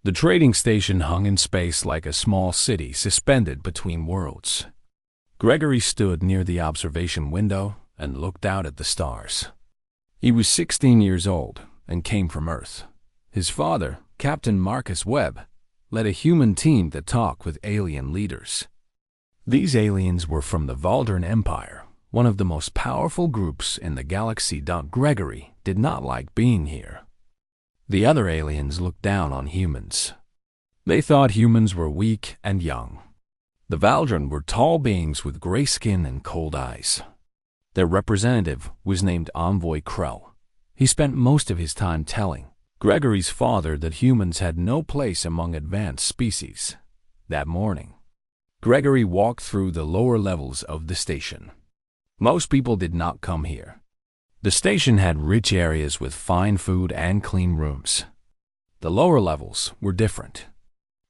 The trading station hung in space like a small city suspended between worlds. Gregory stood near the observation window and looked out at the stars. He was 16 years old and came from Earth. His father, Captain Marcus Webb, led a human team that talked with alien leaders. These aliens were from the Valdern Empire, one of the most powerful groups in the galaxy. Gregory did not like being here. The other aliens looked down on humans. They thought humans were weak and young. The Valdern were tall beings with gray skin and cold eyes. Their representative was named Envoy Krell. He spent most of his time telling Gregory's father that humans had no place among advanced species. That morning, Gregory walked through the lower levels of the station. Most people did not come here. The station had rich areas with fine food and clean rooms. The lower levels were different.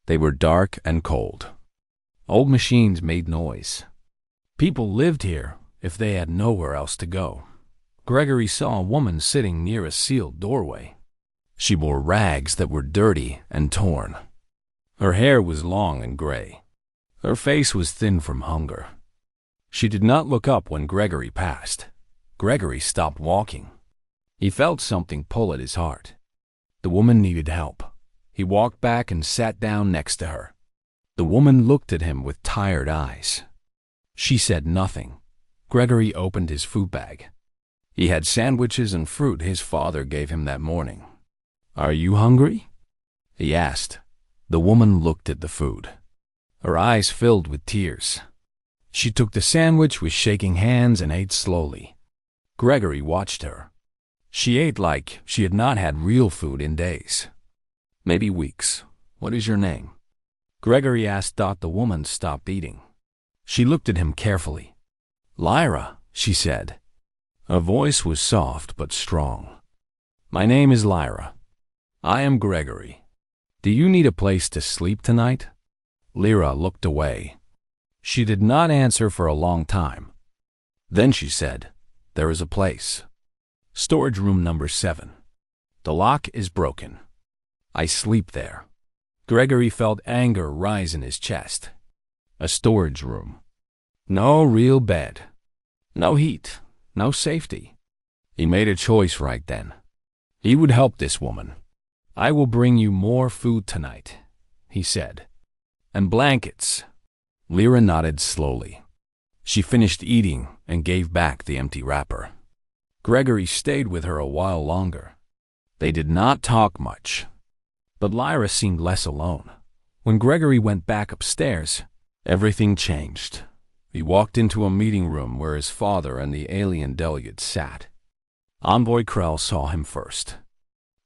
They were dark and cold. Old machines made noise. People lived here if they had nowhere else to go. Gregory saw a woman sitting near a sealed doorway. She wore rags that were dirty and torn. Her hair was long and gray. Her face was thin from hunger. She did not look up when Gregory passed. Gregory stopped walking. He felt something pull at his heart. The woman needed help. He walked back and sat down next to her. The woman looked at him with tired eyes. She said nothing. Gregory opened his food bag. He had sandwiches and fruit his father gave him that morning. "Are you hungry?" he asked. The woman looked at the food. Her eyes filled with tears. She took the sandwich with shaking hands and ate slowly. Gregory watched her. She ate like she had not had real food in days. Maybe weeks. "What is your name?" Gregory asked. The woman stopped eating. She looked at him carefully. "Lyra," she said. Her voice was soft but strong. "My name is Lyra. I am Gregory. Do you need a place to sleep tonight?" Lyra looked away. She did not answer for a long time. Then she said, "There is a place. Storage room number 7. The lock is broken. I sleep there." Gregory felt anger rise in his chest. A storage room. No real bed. No heat. No safety. He made a choice right then. He would help this woman. "I will bring you more food tonight," he said. "And blankets." Lyra nodded slowly. She finished eating and gave back the empty wrapper. Gregory stayed with her a while longer. They did not talk much, but Lyra seemed less alone. When Gregory went back upstairs, everything changed. He walked into a meeting room where his father and the alien delegates sat. Envoy Krell saw him first.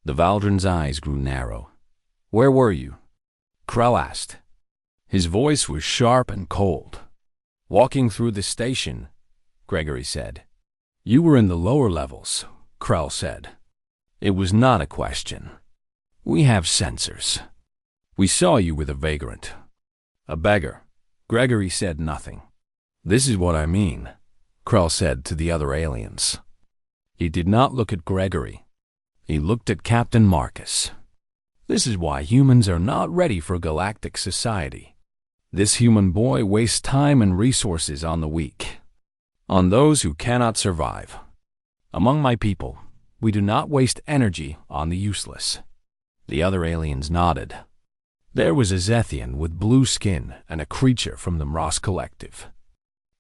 The Valdren's eyes grew narrow. "Where were you?" Krell asked. His voice was sharp and cold. "Walking through the station," Gregory said. "You were in the lower levels," Krell said. It was not a question. "We have sensors. We saw you with a vagrant." "A beggar." Gregory said nothing. "This is what I mean," Krell said to the other aliens. He did not look at Gregory. He looked at Captain Marcus. "This is why humans are not ready for galactic society. This human boy wastes time and resources on the weak, on those who cannot survive. Among my people, we do not waste energy on the useless." The other aliens nodded. There was a Zethian with blue skin and a creature from the Mross Collective.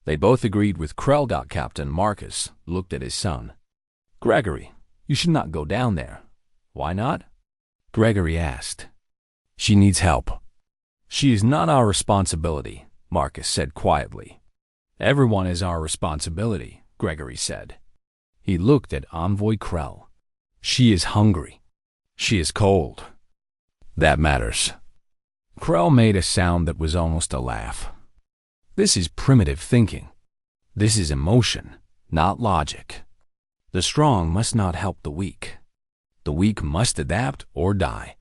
They both agreed with Krell. Captain Marcus looked at his son. "Gregory, you should not go down there." "Why not?" Gregory asked. "She needs help." "She is not our responsibility," Marcus said quietly. "Everyone is our responsibility," Gregory said. He looked at Envoy Krell. "She is hungry. She is cold. That matters." Krell made a sound that was almost a laugh. "This is primitive thinking. This is emotion, not logic. The strong must not help the weak. The weak must adapt or die.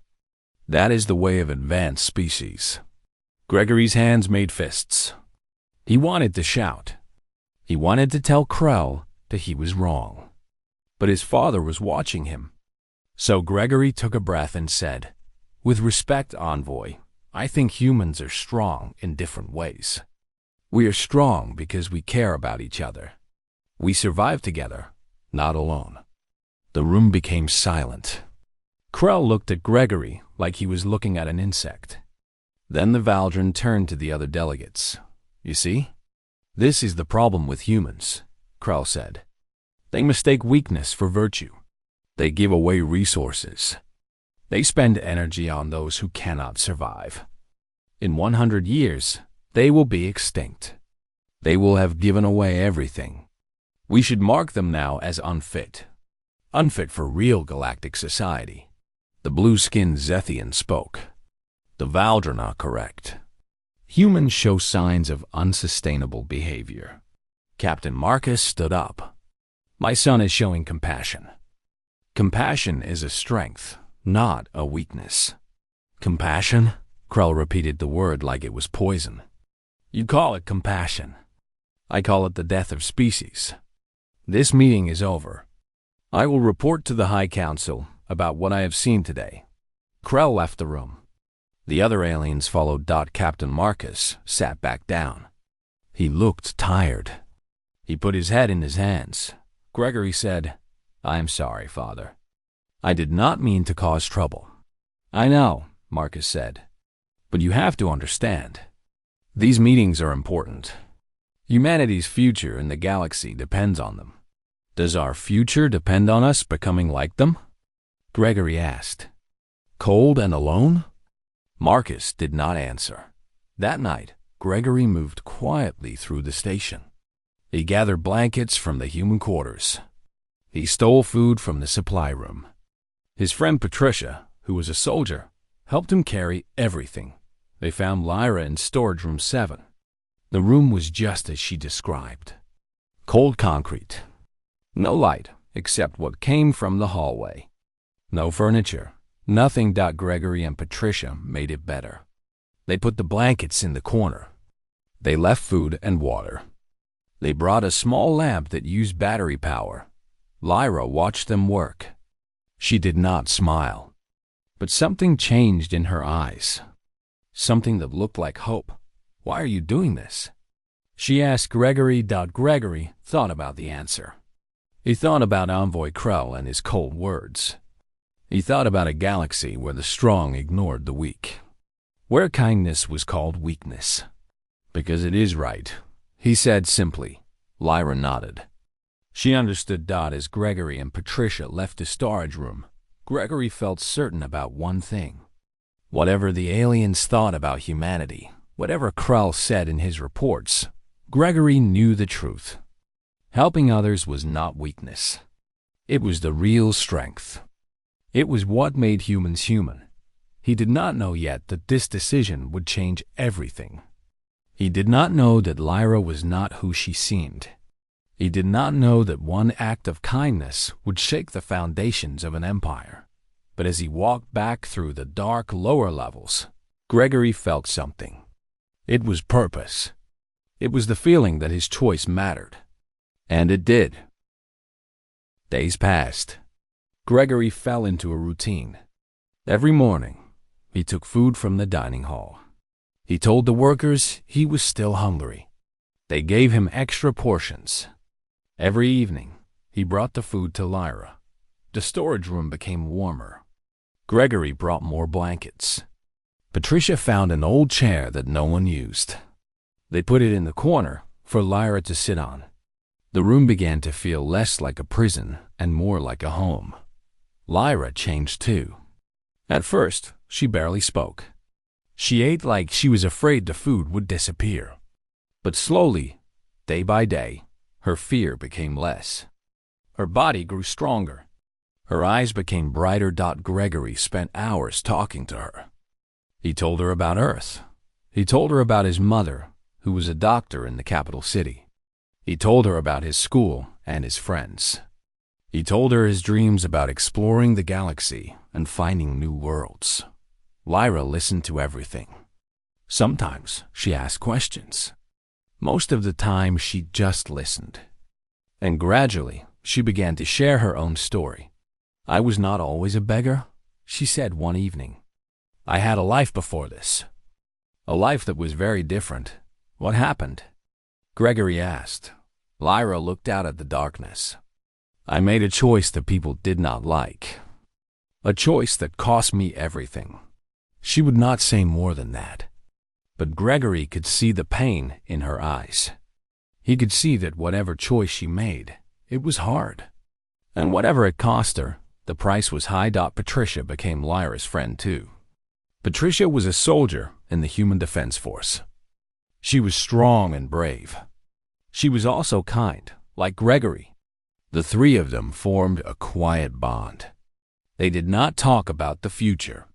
That is the way of advanced species." Gregory's hands made fists. He wanted to shout. He wanted to tell Krell that he was wrong. But his father was watching him. So Gregory took a breath and said, With respect, Envoy, I think humans are strong in different ways. We are strong because we care about each other. We survive together, not alone. The room became silent. Krell looked at Gregory like he was looking at an insect. Then the Valdrin turned to the other delegates. You see? This is the problem with humans, Krell said. They mistake weakness for virtue. They give away resources. They spend energy on those who cannot survive. In 100 years, they will be extinct. They will have given away everything. We should mark them now as unfit. Unfit for real galactic society. The blue-skinned Zethian spoke. The Valdrin are correct. Humans show signs of unsustainable behavior. Captain Marcus stood up. My son is showing compassion. Compassion is a strength, not a weakness. Compassion? Krell repeated the word like it was poison. You call it compassion. I call it the death of species. This meeting is over. I will report to the High Council about what I have seen today. Krell left the room. The other aliens followed. Captain Marcus sat back down. He looked tired. He put his head in his hands. Gregory said, I am sorry, Father. I did not mean to cause trouble. I know, Marcus said. But you have to understand. These meetings are important. Humanity's future in the galaxy depends on them. Does our future depend on us becoming like them? Gregory asked. Cold and alone? Marcus did not answer. That night, Gregory moved quietly through the station. He gathered blankets from the human quarters. He stole food from the supply room. His friend Patricia, who was a soldier, helped him carry everything. They found Lyra in storage room 7. The room was just as she described. Cold concrete. No light except what came from the hallway. No furniture. Nothing. Gregory and Patricia made it better. They put the blankets in the corner. They left food and water. They brought a small lamp that used battery power. Lyra watched them work. She did not smile. But something changed in her eyes. Something that looked like hope. Why are you doing this? She asked Gregory. Gregory thought about the answer. He thought about Envoy Krell and his cold words. He thought about a galaxy where the strong ignored the weak. Where kindness was called weakness. Because it is right, he said simply. Lyra nodded. She understood. As Gregory and Patricia left the storage room, Gregory felt certain about one thing. Whatever the aliens thought about humanity, whatever Krell said in his reports, Gregory knew the truth. Helping others was not weakness. It was the real strength. It was what made humans human. He did not know yet that this decision would change everything. He did not know that Lyra was not who she seemed. He did not know that one act of kindness would shake the foundations of an empire. But as he walked back through the dark lower levels, Gregory felt something. It was purpose. It was the feeling that his choice mattered. And it did. Days passed. Gregory fell into a routine. Every morning, he took food from the dining hall. He told the workers he was still hungry. They gave him extra portions. Every evening, he brought the food to Lyra. The storage room became warmer. Gregory brought more blankets. Patricia found an old chair that no one used. They put it in the corner for Lyra to sit on. The room began to feel less like a prison and more like a home. Lyra changed too. At first, she barely spoke. She ate like she was afraid the food would disappear. But slowly, day by day, her fear became less. Her body grew stronger. Her eyes became brighter. Gregory spent hours talking to her. He told her about Earth. He told her about his mother, who was a doctor in the capital city. He told her about his school and his friends. He told her his dreams about exploring the galaxy and finding new worlds. Lyra listened to everything. Sometimes she asked questions. Most of the time she just listened. And gradually she began to share her own story. I was not always a beggar, she said one evening. I had a life before this. A life that was very different. What happened? Gregory asked. Lyra looked out at the darkness. I made a choice that people did not like. A choice that cost me everything. She would not say more than that. But Gregory could see the pain in her eyes. He could see that whatever choice she made, it was hard. And whatever it cost her, the price was high. Patricia became Lyra's friend too. Patricia was a soldier in the Human Defense Force. She was strong and brave. She was also kind, like Gregory. The three of them formed a quiet bond. They did not talk about the future.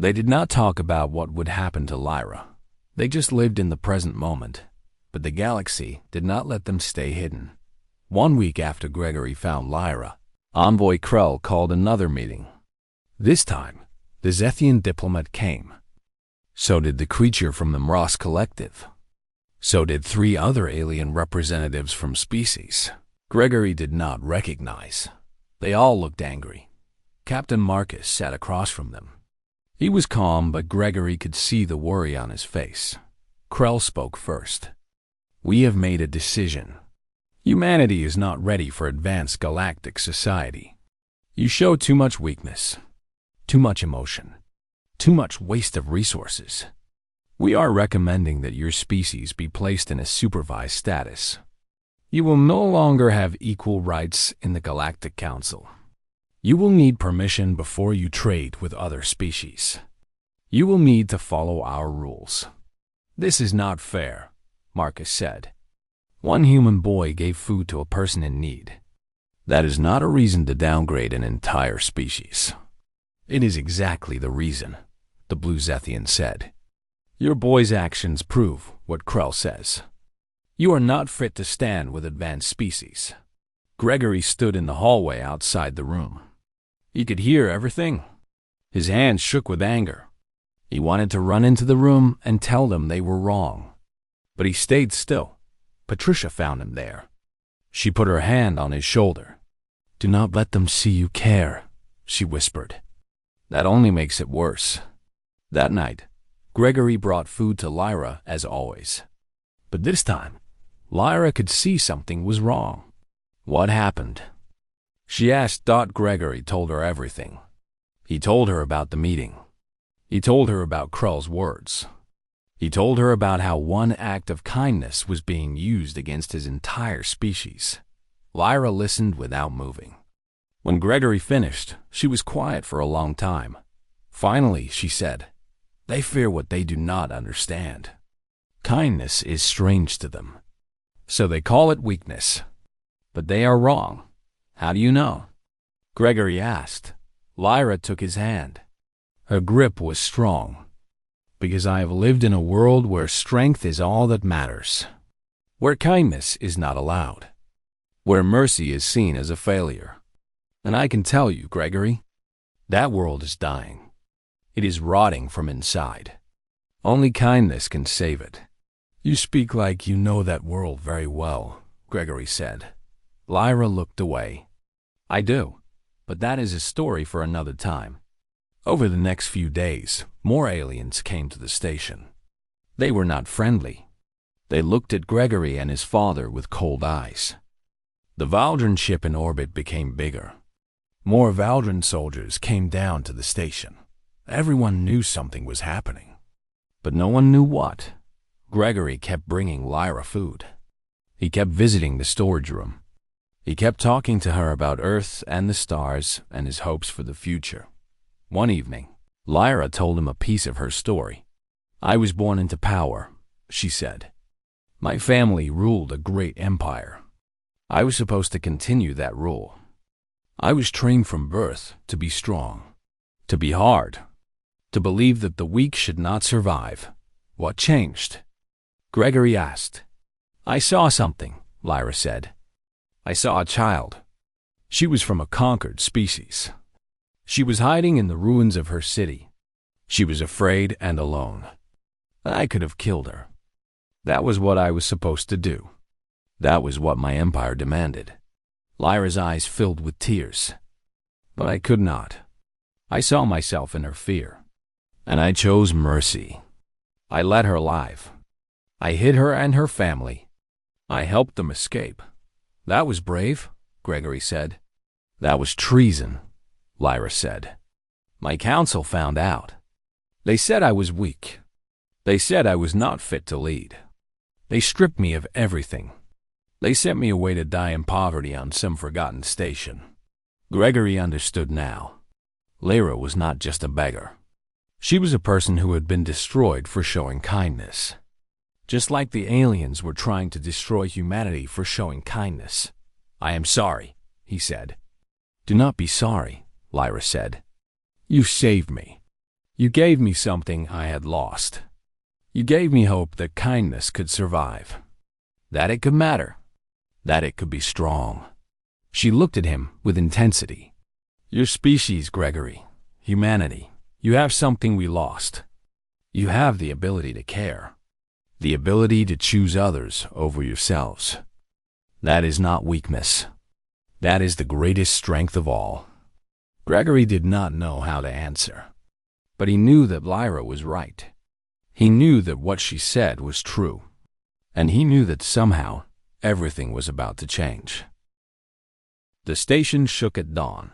They did not talk about what would happen to Lyra. They just lived in the present moment. But the galaxy did not let them stay hidden. 1 week after Gregory found Lyra, Envoy Krell called another meeting. This time, the Zethian diplomat came. So did the creature from the Mross Collective. So did 3 other alien representatives from species Gregory did not recognize. They all looked angry. Captain Marcus sat across from them. He was calm, but Gregory could see the worry on his face. Krell spoke first. We have made a decision. Humanity is not ready for advanced galactic society. You show too much weakness, too much emotion, too much waste of resources. We are recommending that your species be placed in a supervised status. You will no longer have equal rights in the Galactic Council. You will need permission before you trade with other species. You will need to follow our rules. This is not fair, Marcus said. One human boy gave food to a person in need. That is not a reason to downgrade an entire species. It is exactly the reason, the Blue Zethian said. Your boy's actions prove what Krell says. You are not fit to stand with advanced species. Gregory stood in the hallway outside the room. He could hear everything. His hands shook with anger. He wanted to run into the room and tell them they were wrong. But he stayed still. Patricia found him there. She put her hand on his shoulder. Do not let them see you care, she whispered. That only makes it worse. That night, Gregory brought food to Lyra as always. But this time, Lyra could see something was wrong. What happened? She asked. Gregory told her everything. He told her about the meeting. He told her about Krell's words. He told her about how one act of kindness was being used against his entire species. Lyra listened without moving. When Gregory finished, she was quiet for a long time. Finally, she said, They fear what they do not understand. Kindness is strange to them. So they call it weakness. But they are wrong. How do you know? Gregory asked. Lyra took his hand. Her grip was strong. Because I have lived in a world where strength is all that matters. Where kindness is not allowed. Where mercy is seen as a failure. And I can tell you, Gregory, that world is dying. It is rotting from inside. Only kindness can save it. You speak like you know that world very well, Gregory said. Lyra looked away. I do, but that is a story for another time. Over the next few days, more aliens came to the station. They were not friendly. They looked at Gregory and his father with cold eyes. The Valdran ship in orbit became bigger. More Valdran soldiers came down to the station. Everyone knew something was happening, but no one knew what. Gregory kept bringing Lyra food. He kept visiting the storage room. He kept talking to her about Earth and the stars and his hopes for the future. One evening, Lyra told him a piece of her story. I was born into power, she said. My family ruled a great empire. I was supposed to continue that rule. I was trained from birth to be strong, to be hard, to believe that the weak should not survive. What changed? Gregory asked. I saw something, Lyra said. I saw a child. She was from a conquered species. She was hiding in the ruins of her city. She was afraid and alone. I could have killed her. That was what I was supposed to do. That was what my empire demanded. Lyra's eyes filled with tears. But I could not. I saw myself in her fear. And I chose mercy. I let her live. I hid her and her family. I helped them escape. That was brave, Gregory said. That was treason, Lyra said. My council found out. They said I was weak. They said I was not fit to lead. They stripped me of everything. They sent me away to die in poverty on some forgotten station. Gregory understood now. Lyra was not just a beggar. She was a person who had been destroyed for showing kindness. Just like the aliens were trying to destroy humanity for showing kindness. I am sorry, he said. Do not be sorry, Lyra said. You saved me. You gave me something I had lost. You gave me hope that kindness could survive. That it could matter. That it could be strong. She looked at him with intensity. Your species, Gregory, humanity, you have something we lost. You have the ability to care. The ability to choose others over yourselves. That is not weakness. That is the greatest strength of all. Gregory did not know how to answer, but he knew that Lyra was right. He knew that what she said was true, and he knew that somehow everything was about to change. The station shook at dawn.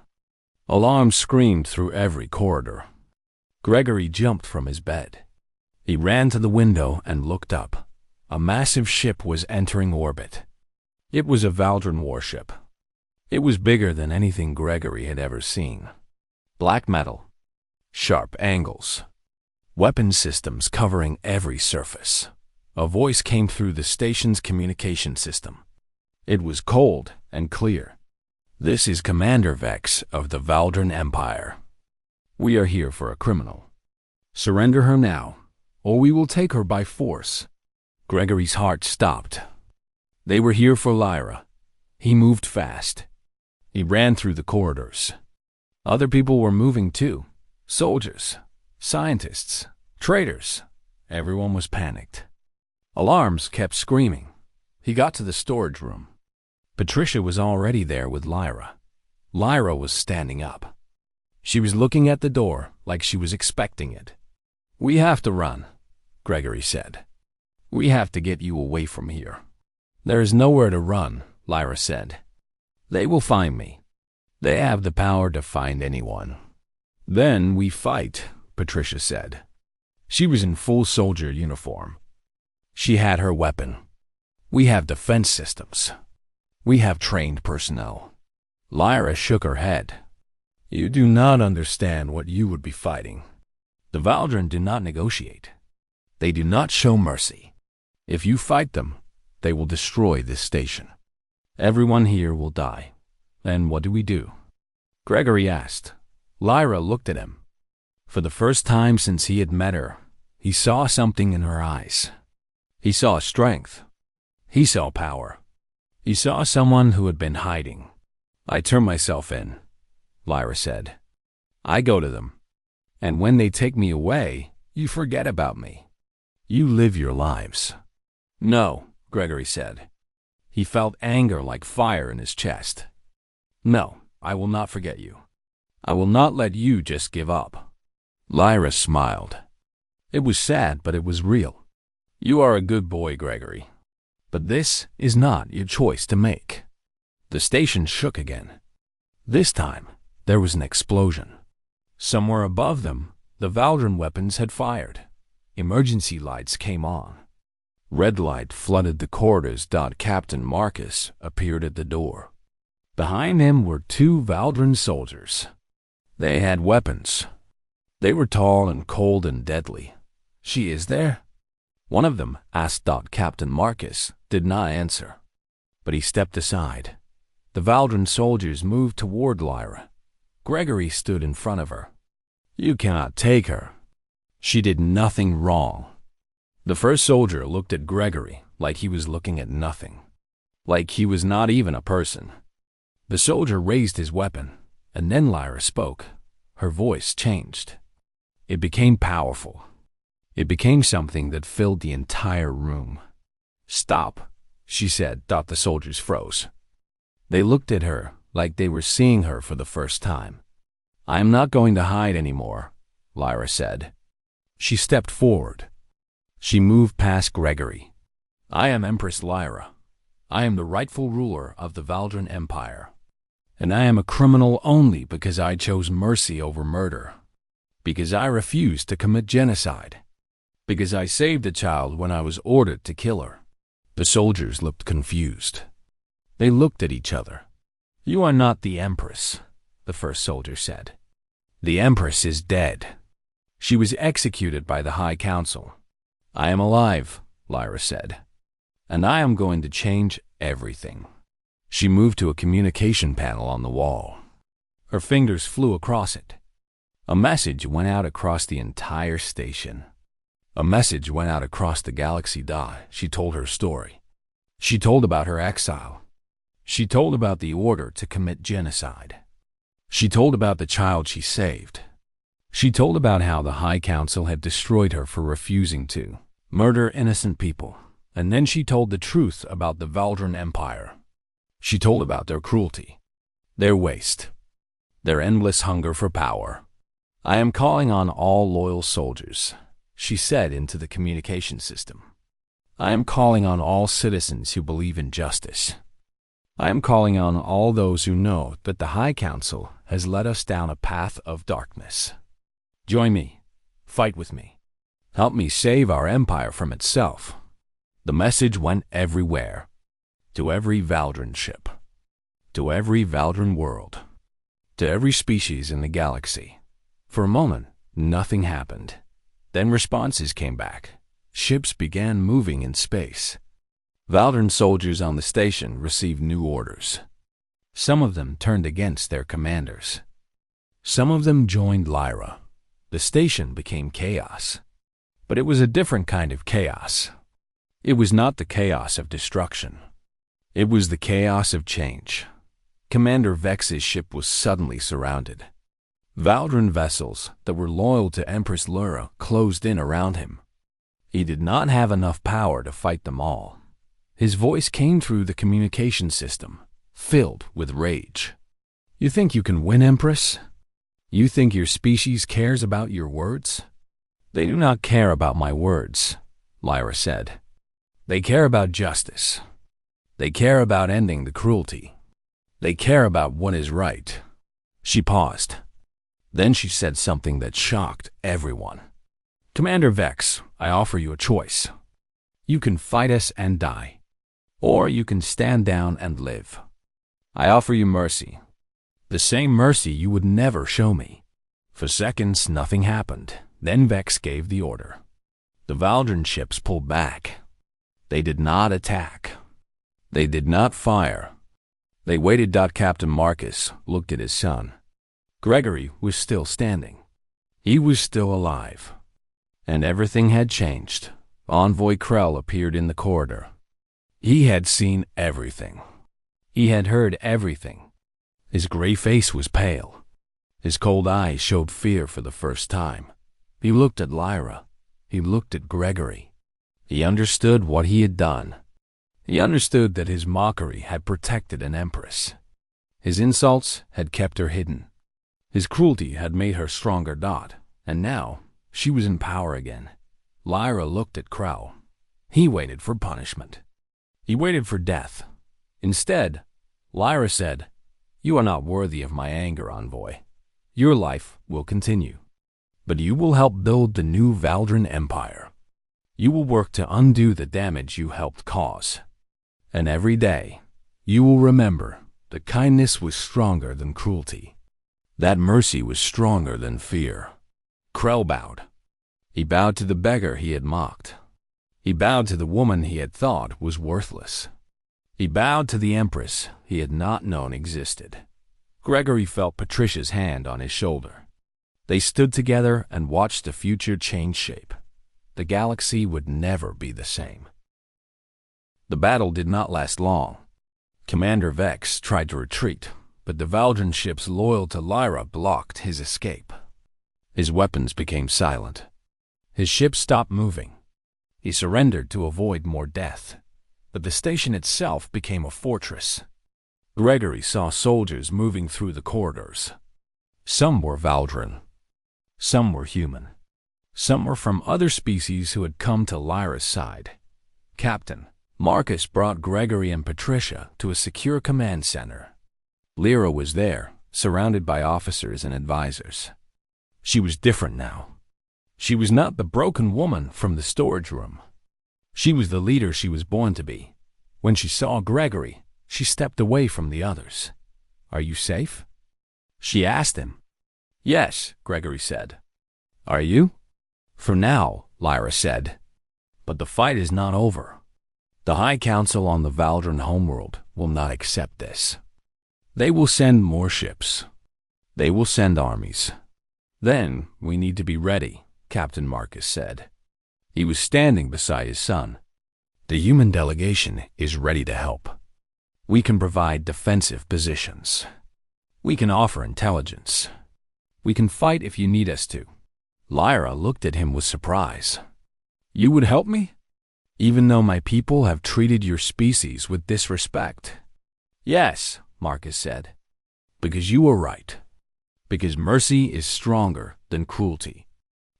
Alarms screamed through every corridor. Gregory jumped from his bed. He ran to the window and looked up. A massive ship was entering orbit. It was a Valdran warship. It was bigger than anything Gregory had ever seen. Black metal, sharp angles, weapon systems covering every surface. A voice came through the station's communication system. It was cold and clear. This is Commander Vex of the Valdran Empire. We are here for a criminal. Surrender her now, or we will take her by force. Gregory's heart stopped. They were here for Lyra. He moved fast. He ran through the corridors. Other people were moving too. Soldiers, scientists, traders. Everyone was panicked. Alarms kept screaming. He got to the storage room. Patricia was already there with Lyra. Lyra was standing up. She was looking at the door like she was expecting it. We have to run, Gregory said. We have to get you away from here. There is nowhere to run, Lyra said. They will find me. They have the power to find anyone. Then we fight, Patricia said. She was in full soldier uniform. She had her weapon. We have defense systems. We have trained personnel. Lyra shook her head. You do not understand what you would be fighting. The Valdran do not negotiate. They do not show mercy. If you fight them, they will destroy this station. Everyone here will die. Then what do we do? Gregory asked. Lyra looked at him. For the first time since he had met her, he saw something in her eyes. He saw strength. He saw power. He saw someone who had been hiding. I turn myself in, Lyra said. I go to them. And when they take me away, you forget about me. You live your lives. No, Gregory said. He felt anger like fire in his chest. No, I will not forget you. I will not let you just give up. Lyra smiled. It was sad, but it was real. You are a good boy, Gregory. But this is not your choice to make. The station shook again. This time, there was an explosion. Somewhere above them, the Valdran weapons had fired. Emergency lights came on. Red light flooded the corridors. Captain Marcus appeared at the door. Behind him were two Valdran soldiers. They had weapons. They were tall and cold and deadly. She is there? One of them asked. Captain Marcus did not answer, but he stepped aside. The Valdran soldiers moved toward Lyra. Gregory stood in front of her. You cannot take her. She did nothing wrong. The first soldier looked at Gregory like he was looking at nothing, like he was not even a person. The soldier raised his weapon, and then Lyra spoke. Her voice changed. It became powerful. It became something that filled the entire room. Stop, she said. The soldiers froze. They looked at her like they were seeing her for the first time. I am not going to hide anymore, Lyra said. She stepped forward. She moved past Gregory. "I am Empress Lyra. I am the rightful ruler of the Valdran Empire. And I am a criminal only because I chose mercy over murder. Because I refused to commit genocide. Because I saved a child when I was ordered to kill her." The soldiers looked confused. They looked at each other. "You are not the Empress," the first soldier said. "The Empress is dead. She was executed by the High Council." "I am alive," Lyra said. "And I am going to change everything." She moved to a communication panel on the wall. Her fingers flew across it. A message went out across the entire station. A message went out across the galaxy. She told her story. She told about her exile. She told about the order to commit genocide. She told about the child she saved. She told about how the High Council had destroyed her for refusing to murder innocent people. And then she told the truth about the Valdran Empire. She told about their cruelty, their waste, their endless hunger for power. "I am calling on all loyal soldiers," she said into the communication system. "I am calling on all citizens who believe in justice. I am calling on all those who know that the High Council has led us down a path of darkness. Join me. Fight with me. Help me save our empire from itself." The message went everywhere. To every Valdran ship. To every Valdran world. To every species in the galaxy. For a moment, nothing happened. Then responses came back. Ships began moving in space. Valdran soldiers on the station received new orders. Some of them turned against their commanders. Some of them joined Lyra. The station became chaos. But it was a different kind of chaos. It was not the chaos of destruction. It was the chaos of change. Commander Vex's ship was suddenly surrounded. Valdran vessels that were loyal to Empress Lyra closed in around him. He did not have enough power to fight them all. His voice came through the communication system, filled with rage. "You think you can win, Empress? You think your species cares about your words?" "They do not care about my words," Lyra said. "They care about justice. They care about ending the cruelty. They care about what is right." She paused. Then she said something that shocked everyone. "Commander Vex, I offer you a choice. You can fight us and die, or you can stand down and live. I offer you mercy, the same mercy you would never show me." For seconds, nothing happened. Then Vex gave the order. The Valdran ships pulled back. They did not attack. They did not fire. They waited. Captain Marcus looked at his son. Gregory was still standing. He was still alive. And everything had changed. Envoy Krell appeared in the corridor. He had seen everything. He had heard everything. His gray face was pale. His cold eyes showed fear for the first time. He looked at Lyra. He looked at Gregory. He understood what he had done. He understood that his mockery had protected an empress. His insults had kept her hidden. His cruelty had made her stronger. And now she was in power again. Lyra looked at Krell. He waited for punishment. He waited for death. Instead, Lyra said, "You are not worthy of my anger, Envoy. Your life will continue. But you will help build the new Valdran Empire. You will work to undo the damage you helped cause. And every day, you will remember that kindness was stronger than cruelty. That mercy was stronger than fear." Krell bowed. He bowed to the beggar he had mocked. He bowed to the woman he had thought was worthless. He bowed to the empress he had not known existed. Gregory felt Patricia's hand on his shoulder. They stood together and watched the future change shape. The galaxy would never be the same. The battle did not last long. Commander Vex tried to retreat, but the Valdran ships loyal to Lyra blocked his escape. His weapons became silent. His ship stopped moving. He surrendered to avoid more death, but the station itself became a fortress. Gregory saw soldiers moving through the corridors. Some were Valdran. Some were human. Some were from other species who had come to Lyra's side. Captain Marcus brought Gregory and Patricia to a secure command center. Lyra was there, surrounded by officers and advisors. She was different now. She was not the broken woman from the storage room. She was the leader she was born to be. When she saw Gregory, she stepped away from the others. "Are you safe?" she asked him. "Yes," Gregory said. "Are you?" "For now," Lyra said. "But the fight is not over. The High Council on the Valdron homeworld will not accept this. They will send more ships. They will send armies. Then we need to be ready," Captain Marcus said. He was standing beside his son. "The human delegation is ready to help. We can provide defensive positions. We can offer intelligence. We can fight if you need us to." Lyra looked at him with surprise. "You would help me? Even though my people have treated your species with disrespect?" "Yes," Marcus said. "Because you are right. Because mercy is stronger than cruelty.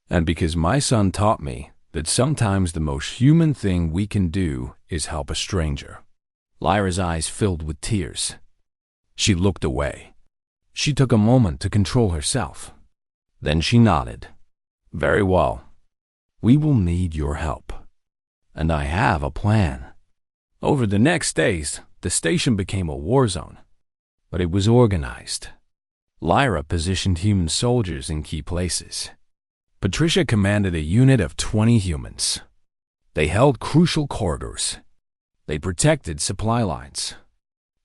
And because my son taught me that sometimes the most human thing we can do is help a stranger." Lyra's eyes filled with tears. She looked away. She took a moment to control herself. Then she nodded. "Very well. We will need your help. And I have a plan." Over the next days, the station became a war zone. But it was organized. Lyra positioned human soldiers in key places. Patricia commanded a unit of 20 humans. They held crucial corridors. They protected supply lines.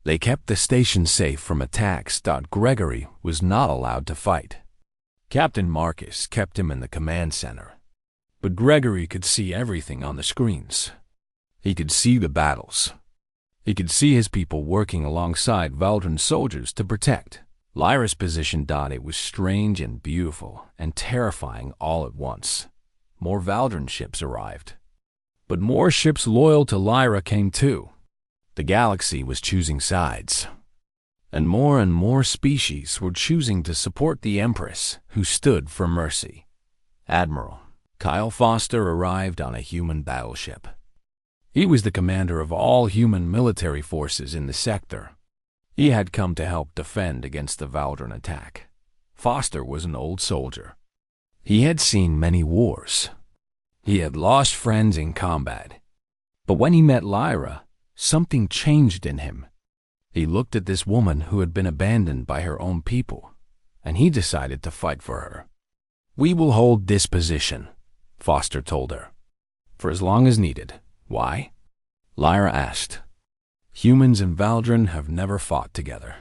They kept the station safe from attacks. Gregory was not allowed to fight. Captain Marcus kept him in the command center. But Gregory could see everything on the screens. He could see the battles. He could see his people working alongside Valdron soldiers to protect. Lyra's position. It was strange and beautiful and terrifying all at once. More Valdron ships arrived. But more ships loyal to Lyra came too. The galaxy was choosing sides. And more species were choosing to support the Empress, who stood for mercy. Admiral Kyle Foster arrived on a human battleship. He was the commander of all human military forces in the sector. He had come to help defend against the Valdron attack. Foster was an old soldier. He had seen many wars. He had lost friends in combat. But when he met Lyra, something changed in him. He looked at this woman who had been abandoned by her own people, and he decided to fight for her. "We will hold this position," Foster told her, "for as long as needed." "Why?" Lyra asked. "Humans and Valdron have never fought together."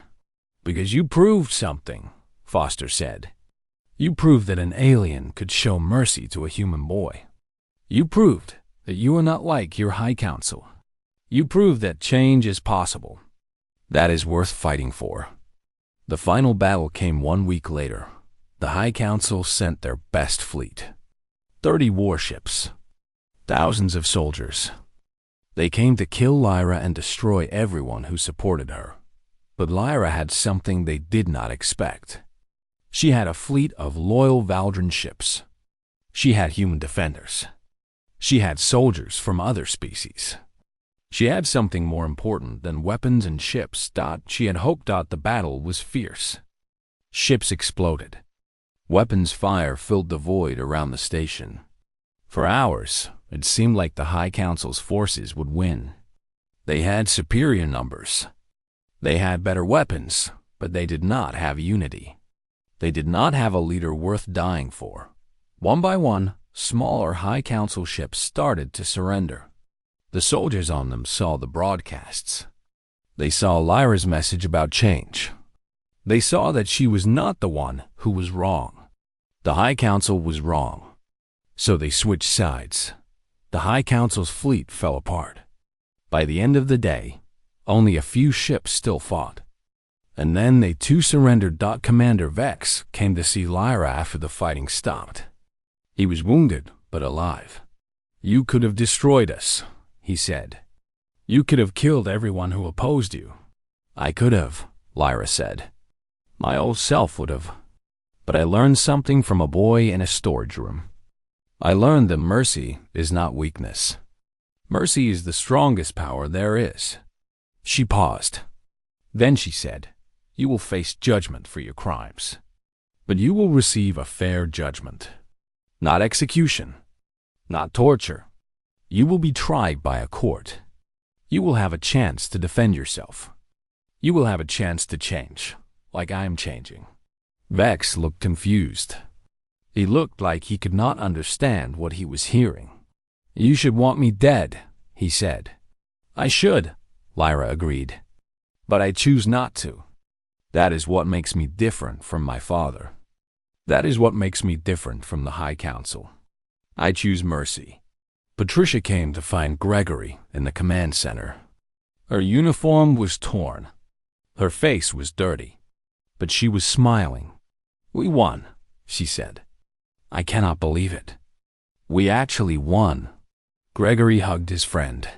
"Because you proved something," Foster said. "You proved that an alien could show mercy to a human boy. You proved that you are not like your High Council. You proved that change is possible. That is worth fighting for." The final battle came 1 week later. The High Council sent their best fleet. 30 warships. Thousands of soldiers. They came to kill Lyra and destroy everyone who supported her. But Lyra had something they did not expect. She had a fleet of loyal Valdron ships. She had human defenders. She had soldiers from other species. She had something more important than weapons and ships. She had hoped. The battle was fierce. Ships exploded. Weapons fire filled the void around the station. For hours, it seemed like the High Council's forces would win. They had superior numbers. They had better weapons, but they did not have unity. They did not have a leader worth dying for. One by one, smaller High Council ships started to surrender. The soldiers on them saw the broadcasts. They saw Lyra's message about change. They saw that she was not the one who was wrong. The High Council was wrong. So they switched sides. The High Council's fleet fell apart. By the end of the day, only a few ships still fought. And then they too surrendered. Commander Vex came to see Lyra after the fighting stopped. He was wounded, but alive. "You could have destroyed us," he said. "You could have killed everyone who opposed you." "I could have," Lyra said. "My old self would have. But I learned something from a boy in a storage room. I learned that mercy is not weakness. Mercy is the strongest power there is. She paused. Then she said, "You will face judgment for your crimes. But you will receive a fair judgment. Not execution. Not torture. You will be tried by a court. You will have a chance to defend yourself. You will have a chance to change, like I am changing." Vex looked confused. He looked like he could not understand what he was hearing. "You should want me dead," he said. "I should," Lyra agreed. "But I choose not to. That is what makes me different from my father. That is what makes me different from the High Council. I choose mercy." Patricia came to find Gregory in the command center. Her uniform was torn. Her face was dirty. But she was smiling. "We won," she said. "I cannot believe it. We actually won." Gregory hugged his friend.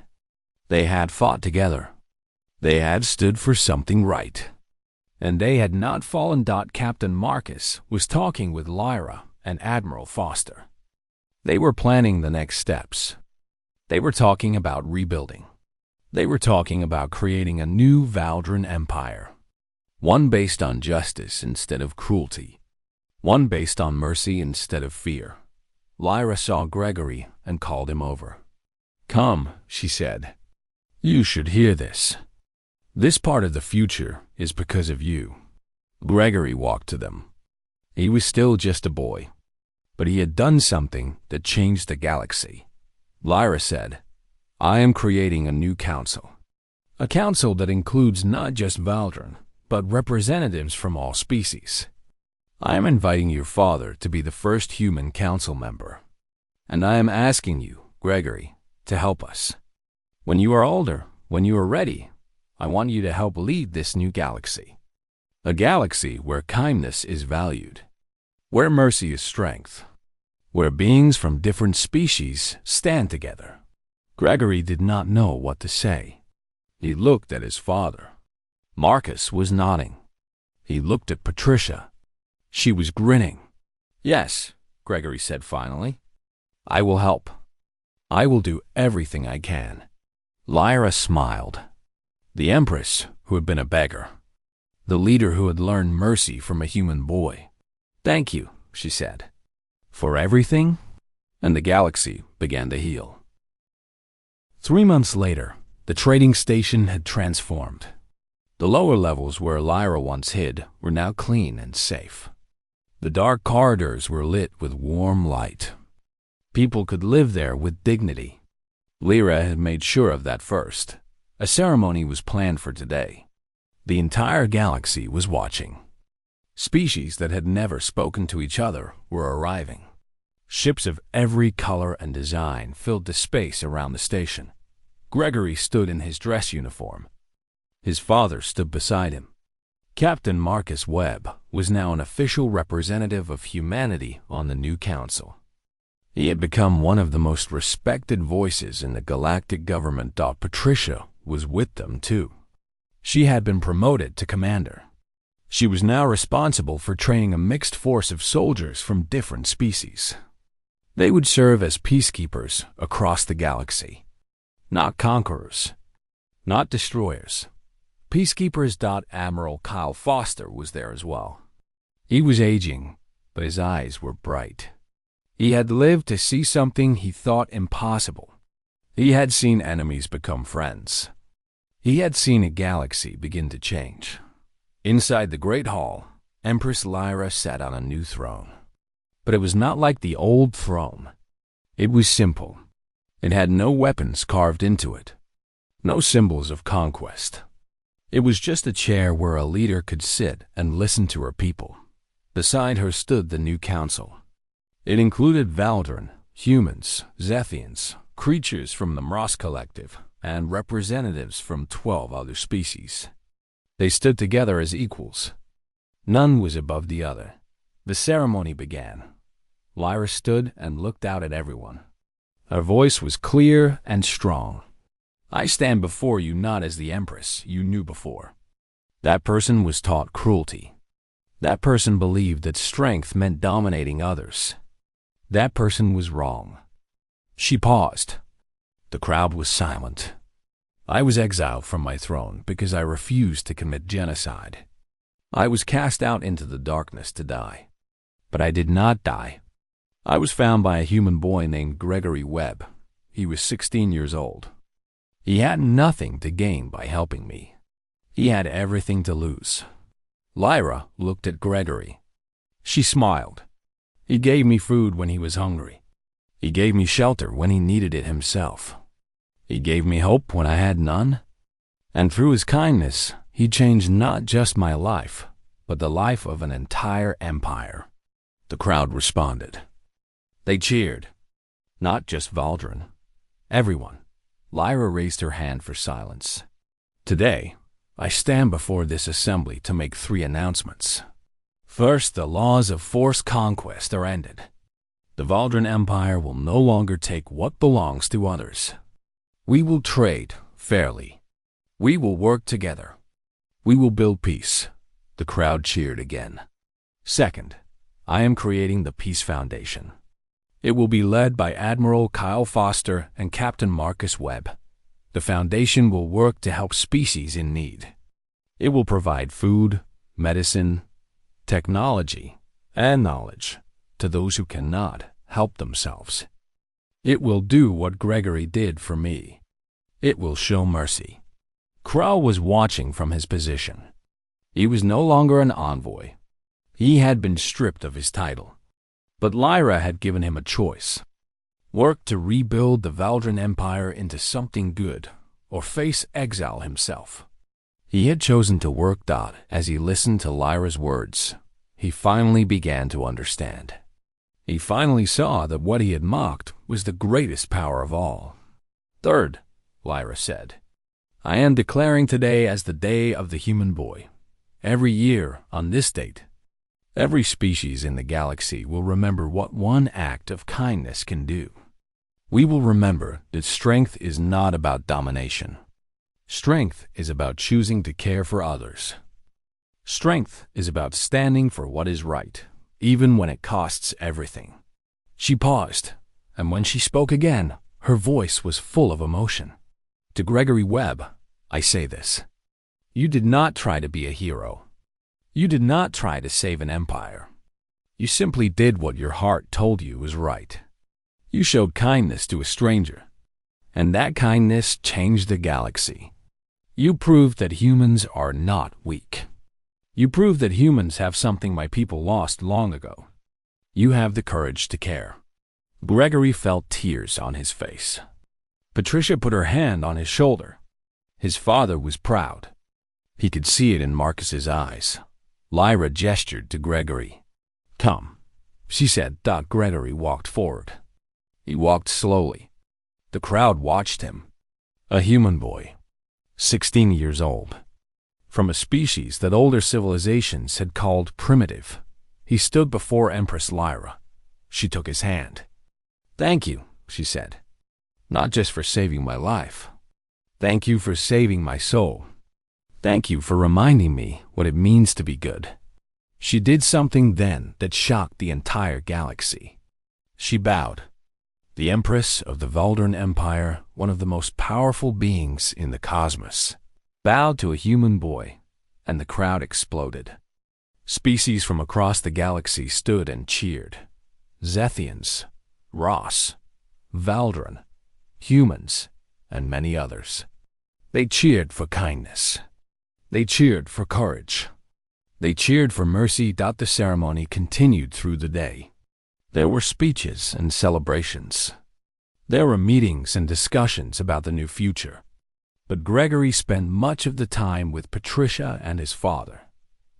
They had fought together. They had stood for something right. And they had not fallen. Captain Marcus was talking with Lyra and Admiral Foster. They were planning the next steps. They were talking about rebuilding. They were talking about creating a new Valdran Empire. One based on justice instead of cruelty. One based on mercy instead of fear. Lyra saw Gregory and called him over. "Come," she said. "You should hear this. This part of the future is because of you." Gregory walked to them. He was still just a boy, but he had done something that changed the galaxy. Lyra said, "I am creating a new council. A council that includes not just Valdran, but representatives from all species. I am inviting your father to be the first human council member. And I am asking you, Gregory, to help us. When you are older, when you are ready, I want you to help lead this new galaxy. A galaxy where kindness is valued, where mercy is strength, where beings from different species stand together." Gregory did not know what to say. He looked at his father. Marcus was nodding. He looked at Patricia. She was grinning. "Yes," Gregory said finally. "I will help. I will do everything I can." Lyra smiled. The Empress, who had been a beggar. The leader who had learned mercy from a human boy. "Thank you," she said. "For everything?" And the galaxy began to heal. 3 months later, the trading station had transformed. The lower levels where Lyra once hid were now clean and safe. The dark corridors were lit with warm light. People could live there with dignity. Lyra had made sure of that first. A ceremony was planned for today. The entire galaxy was watching. Species that had never spoken to each other were arriving. Ships of every color and design filled the space around the station. Gregory stood in his dress uniform. His father stood beside him. Captain Marcus Webb was now an official representative of humanity on the new council. He had become one of the most respected voices in the galactic government. Patricia was with them too. She had been promoted to commander. She was now responsible for training a mixed force of soldiers from different species. They would serve as peacekeepers across the galaxy. Not conquerors, not destroyers. Peacekeepers. Admiral Kyle Foster was there as well. He was aging, but his eyes were bright. He had lived to see something he thought impossible. He had seen enemies become friends. He had seen a galaxy begin to change. Inside the Great Hall, Empress Lyra sat on a new throne. But it was not like the old throne. It was simple. It had no weapons carved into it, no symbols of conquest. It was just a chair where a leader could sit and listen to her people. Beside her stood the new council. It included Valdran, humans, Zethians, creatures from the Mross Collective, and representatives from 12 other species. They stood together as equals. None was above the other. The ceremony began. Lyra stood and looked out at everyone. Her voice was clear and strong. "I stand before you not as the Empress you knew before." That person was taught cruelty. That person believed that strength meant dominating others. That person was wrong. She paused. The crowd was silent. I was exiled from my throne because I refused to commit genocide. I was cast out into the darkness to die. But I did not die. I was found by a human boy named Gregory Webb. He was 16 years old. He had nothing to gain by helping me. He had everything to lose. Lyra looked at Gregory. She smiled. He gave me food when he was hungry. He gave me shelter when he needed it himself. He gave me hope when I had none. And through his kindness, he changed not just my life, but the life of an entire empire. The crowd responded. They cheered. Not just Valdrin. Everyone. Lyra raised her hand for silence. Today, I stand before this assembly to make 3 announcements. First, the laws of forced conquest are ended. The Valdrin Empire will no longer take what belongs to others. We will trade fairly. We will work together. We will build peace. The crowd cheered again. Second, I am creating the Peace Foundation. It will be led by Admiral Kyle Foster and Captain Marcus Webb. The Foundation will work to help species in need. It will provide food, medicine, technology, and knowledge to those who cannot help themselves. It will do what Gregory did for me. It will show mercy. Crow was watching from his position. He was no longer an envoy. He had been stripped of his title. But Lyra had given him a choice. Work to rebuild the Valdrin Empire into something good, or face exile himself. He had chosen to work. As he listened to Lyra's words, he finally began to understand. He finally saw that what he had mocked was the greatest power of all. Third, Lyra said, I am declaring today as the Day of the Human Boy. Every year, on this date, every species in the galaxy will remember what one act of kindness can do. We will remember that strength is not about domination. Strength is about choosing to care for others. Strength is about standing for what is right, even when it costs everything. She paused, and when she spoke again, her voice was full of emotion. To Gregory Webb, I say this. You did not try to be a hero. You did not try to save an empire. You simply did what your heart told you was right. You showed kindness to a stranger, and that kindness changed the galaxy. You proved that humans are not weak. You proved that humans have something my people lost long ago. You have the courage to care. Gregory felt tears on his face. Patricia put her hand on his shoulder. His father was proud. He could see it in Marcus's eyes. Lyra gestured to Gregory. Come, she said. Gregory walked forward. He walked slowly. The crowd watched him. A human boy, 16 years old. From a species that older civilizations had called primitive, he stood before Empress Lyra. She took his hand. Thank you, she said. Not just for saving my life. Thank you for saving my soul. Thank you for reminding me what it means to be good. She did something then that shocked the entire galaxy. She bowed. The Empress of the Valdrin Empire, one of the most powerful beings in the cosmos, bowed to a human boy, and the crowd exploded. Species from across the galaxy stood and cheered. Zethians, Ross, Valdrin, humans, and many others. They cheered for kindness. They cheered for courage. They cheered for mercy. The ceremony continued through the day. There were speeches and celebrations. There were meetings and discussions about the new future. But Gregory spent much of the time with Patricia and his father.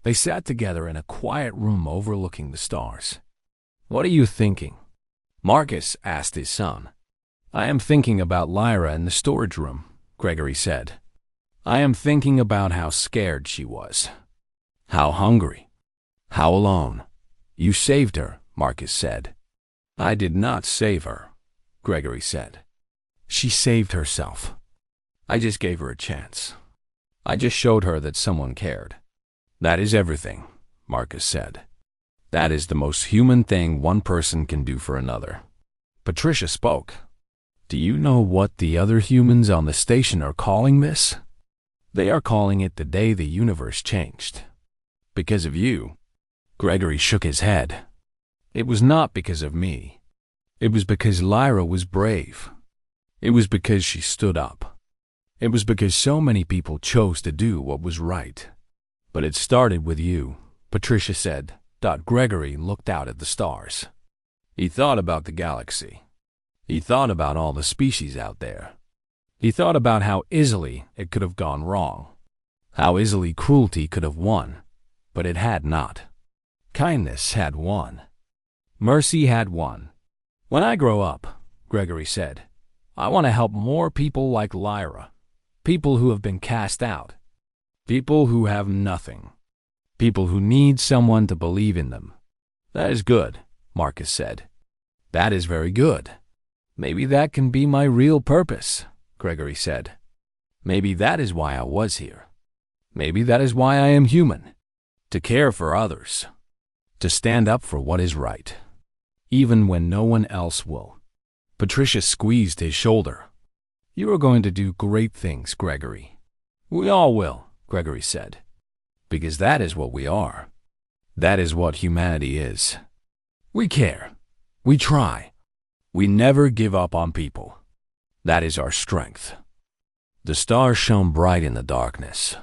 They sat together in a quiet room overlooking the stars. What are you thinking? Marcus asked his son. I am thinking about Lyra in the storage room, Gregory said. I am thinking about how scared she was. How hungry. How alone. You saved her, Marcus said. I did not save her, Gregory said. She saved herself. I just gave her a chance. I just showed her that someone cared. That is everything, Marcus said. That is the most human thing one person can do for another. Patricia spoke. Do you know what the other humans on the station are calling this? They are calling it the day the universe changed. Because of you. Gregory shook his head. It was not because of me. It was because Lyra was brave. It was because she stood up. It was because so many people chose to do what was right. But it started with you, Patricia said. Gregory looked out at the stars. He thought about the galaxy. He thought about all the species out there. He thought about how easily it could have gone wrong. How easily cruelty could have won. But it had not. Kindness had won. Mercy had won. When I grow up, Gregory said, I want to help more people like Lyra. People who have been cast out. People who have nothing. People who need someone to believe in them. That is good, Marcus said. That is very good. Maybe that can be my real purpose, Gregory said. Maybe that is why I was here. Maybe that is why I am human. To care for others. To stand up for what is right. Even when no one else will. Patricia squeezed his shoulder. You are going to do great things, Gregory. We all will, Gregory said. Because that is what we are. That is what humanity is. We care. We try. We never give up on people. That is our strength. The stars shone bright in the darkness.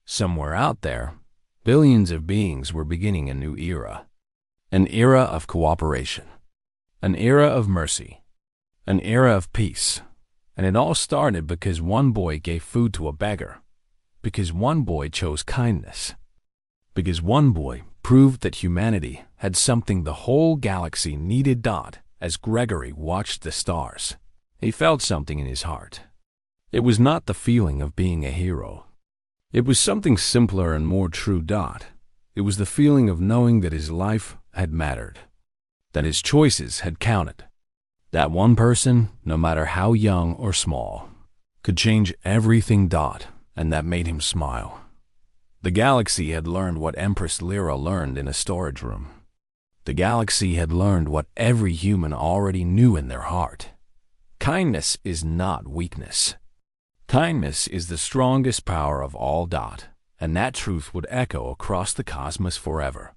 Somewhere out there, billions of beings were beginning a new era. An era of cooperation. An era of mercy. An era of peace. And it all started because one boy gave food to a beggar. Because one boy chose kindness. Because one boy proved that humanity had something the whole galaxy needed. As Gregory watched the stars, he felt something in his heart. It was not the feeling of being a hero. It was something simpler and more true. It was the feeling of knowing that his life had mattered. That his choices had counted. That one person, no matter how young or small, could change everything. And that made him smile. The galaxy had learned what Empress Lyra learned in a storage room. The galaxy had learned what every human already knew in their heart. Kindness is not weakness. Kindness is the strongest power of all. And that truth would echo across the cosmos forever.